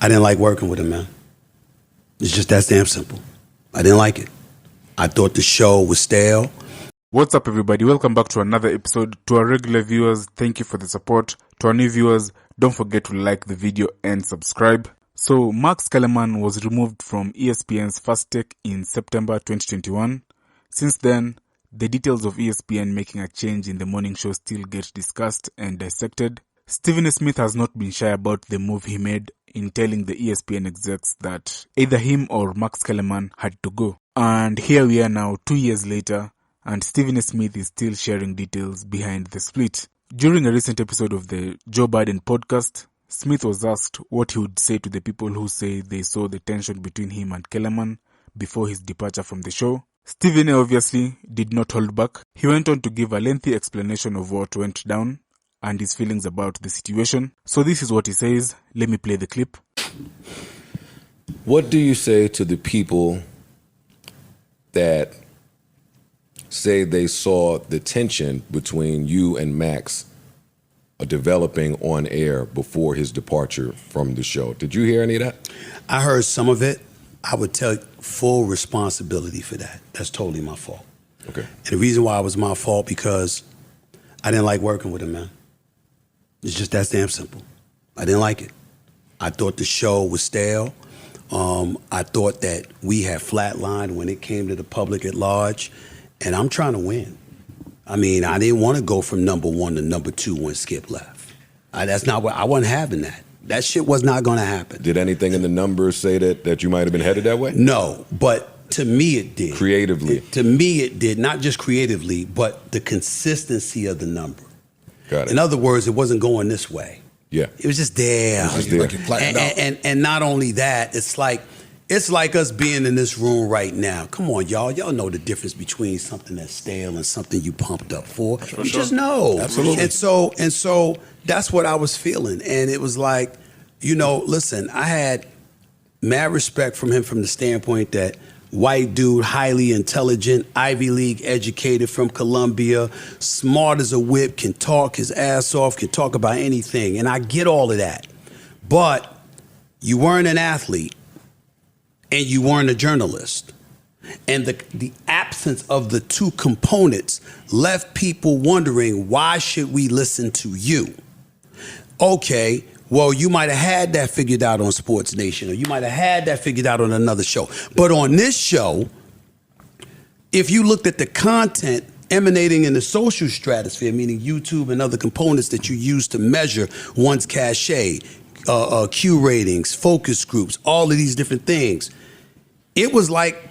I didn't like working with him, man. It's just that damn simple. I didn't like it. I thought the show was stale. What's up, everybody? Welcome back to another episode. To our regular viewers, thank you for the support. To our new viewers, don't forget to like the video and subscribe. So, Kellerman was removed from ESPN's firsttake in September 2021. Since then, the details of ESPN making a change in the morning show still get discussed and dissected. Stephen A. Smith has not been shy about the move he made in telling the ESPN execs that either him or Kellerman had to go. And here we are now, 2 years later, and Stephen A. Smith is still sharing details behind the split. During a recent episode of the Joe Biden podcast, Smith was asked what he would say to the people who say they saw the tension between him and Kellerman before his departure from the show. Stephen A. obviously did not hold back. He went on to give a lengthy explanation of what went down and his feelings about the situation. So this is what he says. Let me play the clip. What do you say to the people that say they saw the tension between you and Max developing on air before his departure from the show? Did you hear any of that? I heard some of it. I would take full responsibility for that. That's totally my fault. Okay. And the reason why it was my fault, because I didn't like working with him, man. It's just that damn simple. I didn't like it. I thought the show was stale. I thought that we had flatlined when it came to the public at large. And I'm trying to win. I mean, I didn't want to go from number one to number two when Skip left. That's not what I wasn't having that. That shit was not going to happen. Did anything in the numbers say that you might have been headed that way? No, but to me it did. Creatively? To me it did, not just creatively, but the consistency of the number. Got it. In other words, it wasn't going this way. Yeah. It was just there. It was just there. And not only that, it's like us being in this room right now. Come on, y'all. Y'all know the difference between something that's stale and something you pumped up for. You just know. Absolutely. And so that's what I was feeling. And it was like, listen, I had mad respect from him from the standpoint that white dude, highly intelligent, Ivy League educated from Columbia, smart as a whip, can talk his ass off, can talk about anything. And I get all of that. But you weren't an athlete. And you weren't a journalist. And the absence of the two components left people wondering, why should we listen to you? Okay, well, you might have had that figured out on Sports Nation, or you might have had that figured out on another show. But on this show, if you looked at the content emanating in the social stratosphere, meaning YouTube and other components that you use to measure one's cachet, Q ratings, focus groups, all of these different things, it was like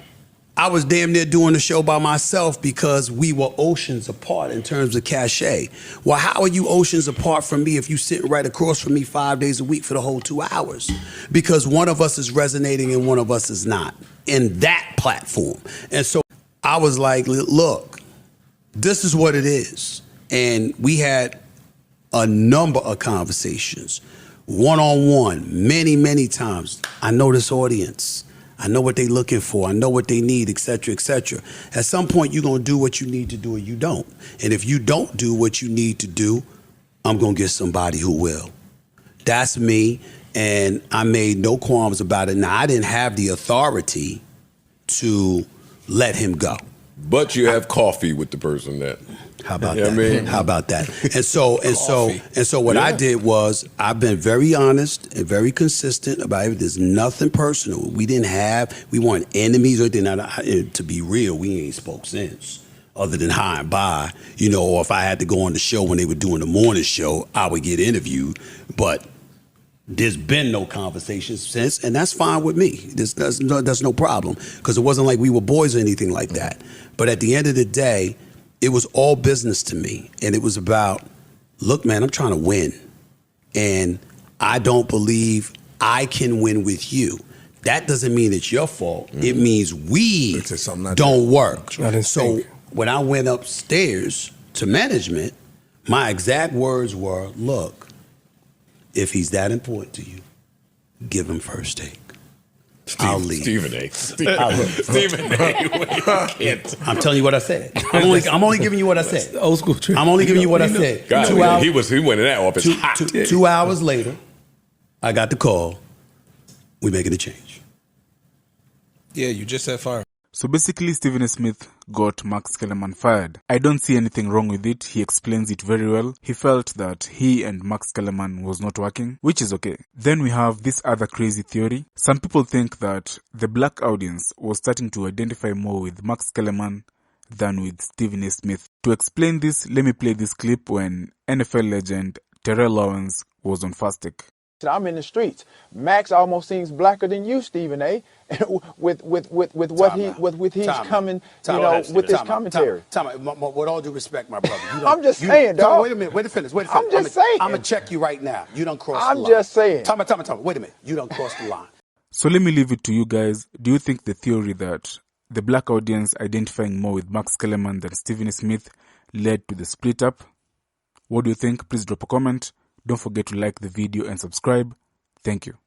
I was damn near doing the show by myself because we were oceans apart in terms of cachet. Well, how are you oceans apart from me if you sitting right across from me 5 days a week for the whole 2 hours? Because one of us is resonating and one of us is not in that platform. And so I was like, look, this is what it is. And we had a number of conversations, one-on-one, many, many times. I know this audience. I know what they're looking for. I know what they need, et cetera, et cetera. At some point, you're going to do what you need to do or you don't. And if you don't do what you need to do, I'm going to get somebody who will. That's me, and I made no qualms about it. Now, I didn't have the authority to let him go. But you have coffee with the person that... How about that? I mean? How about that? And so what I did was, I've been very honest and very consistent about it. There's nothing personal. We weren't enemies or anything. To be real, we ain't spoke since, other than high and by, or if I had to go on the show when they were doing the morning show, I would get interviewed. But there's been no conversations since, and that's fine with me. That's no problem, because it wasn't like we were boys or anything like that. But at the end of the day, it was all business to me. And it was about, look, man, I'm trying to win. And I don't believe I can win with you. That doesn't mean it's your fault. It means we don't work. So when I went upstairs to management, my exact words were, look, if he's that important to you, give him first take. I'll leave. Stephen A. I'm telling you what I said. I'm only giving you what I said. Old school trick. I'm only giving you what I said. God, he went in that office hot. 2 hours later, I got the call. we're making a change. Yeah, you just said fire. So basically, Stephen A. Smith got Max Kellerman fired. I don't see anything wrong with it. He explains it very well. He felt that he and Max Kellerman was not working, which is okay. Then we have this other crazy theory. Some people think that the black audience was starting to identify more with Max Kellerman than with Stephen A. Smith. To explain this, let me play this clip when NFL legend Terrell Owens was on First Take. I'm in the streets. Max almost seems blacker than you, Stephen A. with what he's coming, with his commentary. With all due respect, my brother. I'm just saying, dog. Wait a minute. Wait to finish. I'm just saying. I'm gonna check you right now. You don't cross the line. I'm just saying. Time. Wait a minute. You don't cross the line. So let me leave it to you guys. Do you think the theory that the black audience identifying more with Max Kellerman than Stephen A. Smith led to the split up? What do you think? Please drop a comment. Don't forget to like the video and subscribe. Thank you.